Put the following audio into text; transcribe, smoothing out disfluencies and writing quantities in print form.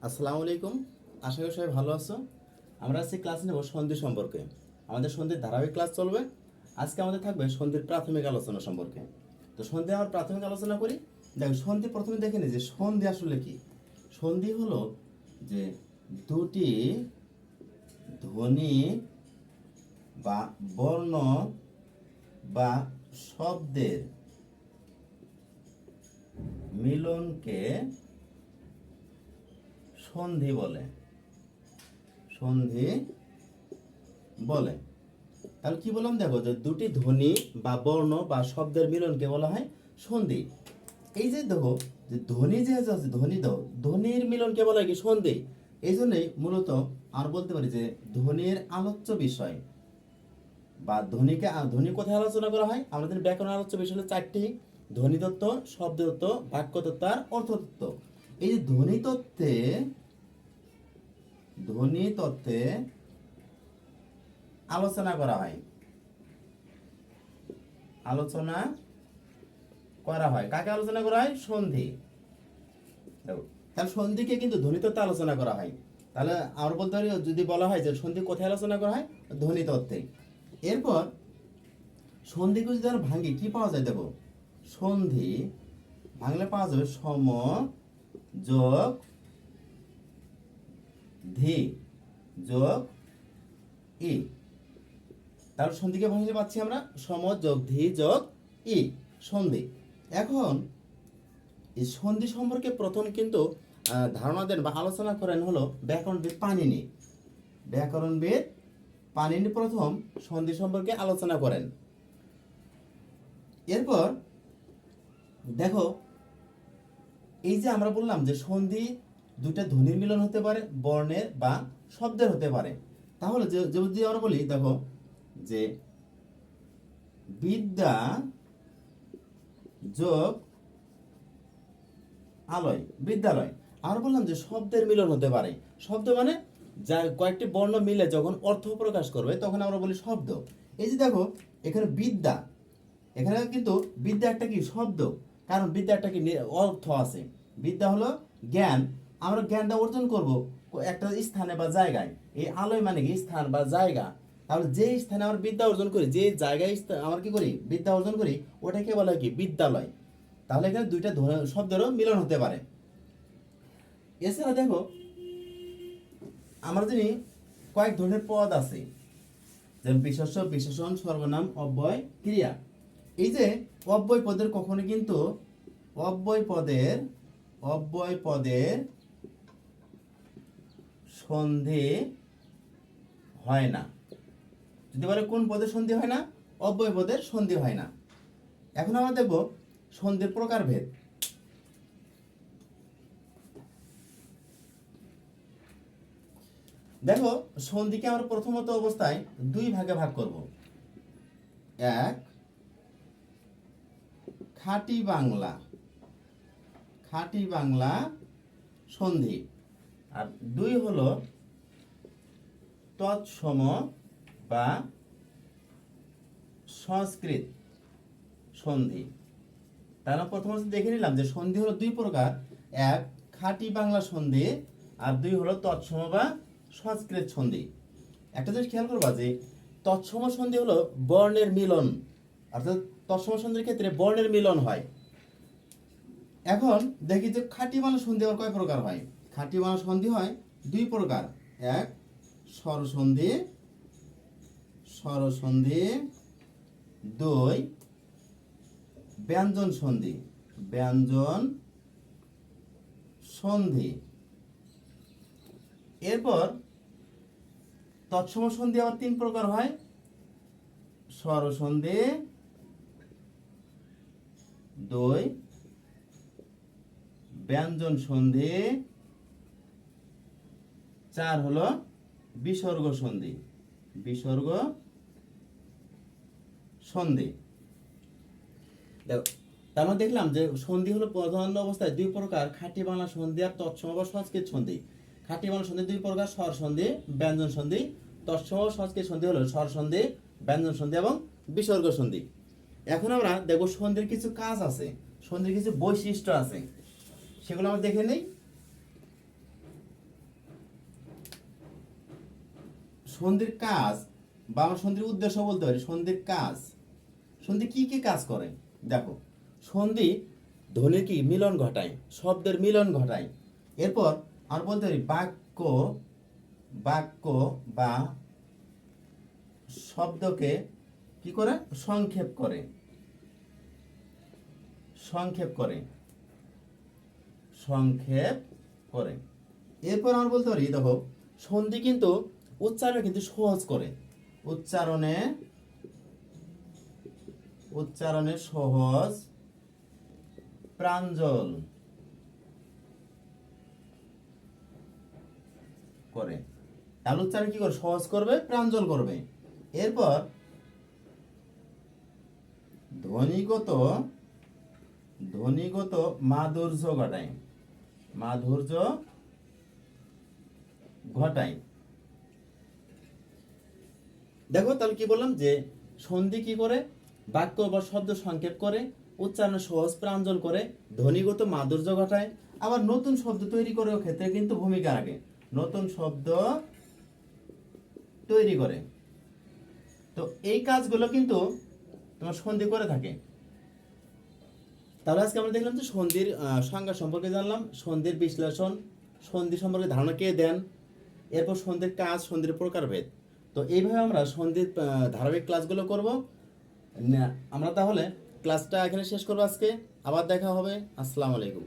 আসসালামু আলাইকুম। আশা করি সবাই ভালো আছো। আমরা আজকে ক্লাস নেব সন্ধি সম্পর্কে। আমাদের সন্ধির ধারাবাহিক ক্লাস চলবে। আজকে আমাদের থাকবে সন্ধির প্রাথমিক আলোচনা সম্পর্কে। তো সন্ধি আমার প্রাথমিক আলোচনা করি। দেখো, সন্ধি প্রথমে দেখে নিই যে সন্ধি আসলে কি। সন্ধি হলো যে দুটি ধ্বনি বা বর্ণ বা শব্দের মিলনকে সন্ধি বলে। সন্ধি বলে। তাহলে কি বললাম, দেখো যে দুটি ধ্বনি বা বর্ণ বা শব্দের মিলনকে বলা হয় সন্ধি। এই যে দেখো যে ধ্বনি যে আছে, ধ্বনি দাও, ধ্বনির মিলনকে বলা হয় কি সন্ধি। এই জন্যই মূলত আর বলতে পারি যে ধ্বনির আলোচ্য বিষয় বা ধ্বনি কোথায় আলোচনা করা হয়, আমাদের ব্যাকরণ আলোচ্য বিষয় হলো চারটি: ধ্বনি তত্ত্ব, শব্দ তত্ত্ব, বাক্য তত্ত্ব আর অর্থ তত্ত্ব। এই যে ধ্বনি তত্ত্বে আলোচনা করা হয়, কাকে আলোচনা করা হয়? সন্ধি। দেখো, তাহলে সন্ধিকে কিন্তু ধ্বনি তত্ত্বে আলোচনা করা হয়। তাহলে আর বলতে পারি, যদি বলা হয় যে সন্ধি কোথায় আলোচনা করা হয়, ধ্বনি তত্ত্বে। এরপর সন্ধিকে যদি আমরা ভাঙি, কি পাওয়া যায়? দেখো, সন্ধি ভাঙলে পাওয়া যাবে সম যোগ ধি যোগ ই। তাহলে সন্ধিকে ভাঙলে পাচ্ছি আমরা সম যোগ ধি যোগ ই, সন্ধি। এখন এই সন্ধি সম্পর্কে প্রথম কিন্তু ধারণা দেন বা আলোচনা করেন হলো ব্যাকরণবিদ পাণিনি। ব্যাকরণবিদ পাণিনি প্রথম সন্ধি সম্পর্কে আলোচনা করেন। এরপর দেখো, এই যে আমরা বললাম যে সন্ধি দুটা ধ্বনির মিলন হতে পারে, বর্ণের বা শব্দের হতে পারে। তাহলে যদি আমরা বলি, দেখো যে বিদ্যা যোগ আলয়, বিদ্যালয়। আর বললাম যে শব্দের মিলন হতে পারে। শব্দ মানে যা কয়েকটি বর্ণ মিলে যখন অর্থ প্রকাশ করবে তখন আমরা বলি শব্দ। এই যে দেখো, এখানে বিদ্যা, এখানে কিন্তু বিদ্যা একটা কি শব্দ, কারণ বিদ্যা একটা কি অর্থ আছে। বিদ্যা হলো জ্ঞান। আমরা জ্ঞানটা অর্জন করব একটা স্থানে বা জায়গায়। এই আলয় মানে কি স্থান বা জায়গা। তাহলে যে স্থানে আমরা বিদ্যা অর্জন করি, যে জায়গায় আমরা কি করি, বিদ্যা অর্জন করি, ওটাকে বলা হয় কি বিদ্যালয়। তাহলে এখানে দুইটা শব্দেরও মিলন হতে পারে। এছাড়া দেখো, আমরা জানি কয়েক ধরনের পদ আছে, যেমন বিশেষ্য, বিশেষণ, সর্বনাম, অব্যয়, ক্রিয়া। এই যে অব্যয় পদের কখনো কিন্তু অব্যয় পদের সন্ধি হয় না। যদি বলে কোন পদের সন্ধি হয় না, অব্যয় পদের সন্ধি হয় না। এখন আমরা দেখব সন্ধির প্রকারভেদ। দেখো, সন্ধিকে আমরা প্রথমত অবস্থায় দুই ভাগে ভাগ করব। এক, খাঁটি বাংলা সন্ধি, আর দুই হলো তৎসম বা সংস্কৃত সন্ধি। তাহলে প্রথমত দেখে নিলাম যে সন্ধি হলো দুই প্রকার: এক, খাঁটি বাংলা সন্ধি, আর দুই হলো তৎসম বা সংস্কৃত সন্ধি। একটা জিনিস খেয়াল করবা যে তৎসম সন্ধি হলো বর্ণের মিলন, অর্থাৎ তৎসম সন্ধির ক্ষেত্রে বর্ণের মিলন হয়। এখন দেখি যে খাঁটি বাংলা সন্ধি আবার কয় প্রকার হয়। খাঁটি বাংলা সন্ধি হয় দুই প্রকার: এক, স্বরসন্ধি, দুই, ব্যঞ্জন সন্ধি। এরপর তৎসম সন্ধি আবার তিন প্রকার হয়: স্বরসন্ধি, দুই, ব্যঞ্জন সন্ধি, চার হলো বিসর্গ সন্ধি। দেখো, তার মধ্যে দেখলাম যে সন্ধি হলো প্রধান অবস্থায় দুই প্রকার: খাঁটি বাংলা সন্ধি আর তৎসম বা সংস্কৃত সন্ধি। খাঁটি বাংলা সন্ধি দুই প্রকার: স্বর সন্ধি, ব্যঞ্জন সন্ধি। তৎসম সংস্কৃত সন্ধি হলো স্বর সন্ধি, ব্যঞ্জন সন্ধি এবং বিসর্গ সন্ধি। এখন আমরা দেখব সন্ধির কিছু কাজ আছে, সন্ধির কিছু বৈশিষ্ট্য আছে, সেগুলো আমরা দেখে নেই। সন্ধির কাজ বা আমরা সন্ধির উদ্দেশ্য বলতে পারি সন্ধির কাজ। সন্ধি কি কি কাজ করে দেখো, সন্ধি ধ্বনির কি মিলন ঘটায়, শব্দের মিলন ঘটায়। এরপর আমরা বলতে পারি বাক্য বাক্য বা শব্দকে কি করে সংক্ষেপ করে, সংক্ষেপ করে, সংক্ষেপ করে। এরপর আমরা বলতে পারি দেখো, সন্ধি কিন্তু উচ্চারণে কিন্তু সহজ করে, উচ্চারণে উচ্চারণে সহজ প্রাঞ্জল করে। তাহলে উচ্চারণ কি করে সহজ করবে, প্রাঞ্জল করবে। এরপর ধ্বনিগত ধ্বনিগত মাধুর্য ঘটায়, মাধুর্য ঘটায়। দেখো তাহলে কি বললাম যে সন্ধি কি করে বাক্য বা শব্দ সংক্ষেপ করে, উচ্চারণ সহজ প্রাঞ্জল করে, ধ্বনিগত মাধুর্য ঘটায়, আবার নতুন শব্দ তৈরি করার ক্ষেত্রে কিন্তু ভূমিকা রাখে, নতুন শব্দ তৈরি করে। তো এই কাজগুলো কিন্তু তোমার সন্ধি করে থাকে। তাহলে আজকে আমরা দেখলাম যে সন্ধির সংজ্ঞা সম্পর্কে জানলাম, সন্ধির বিশ্লেষণ, সন্ধি সম্পর্কে ধারণা কে দেন, এরপর সন্ধির কাজ, সন্ধির প্রকারভেদ। তো এইভাবে আমরা সন্ধির ধারাবাহিক ক্লাসগুলো করব। আমরা তাহলে ক্লাসটা এখানে শেষ করবো আজকে। আবার দেখা হবে। আসসালামু আলাইকুম।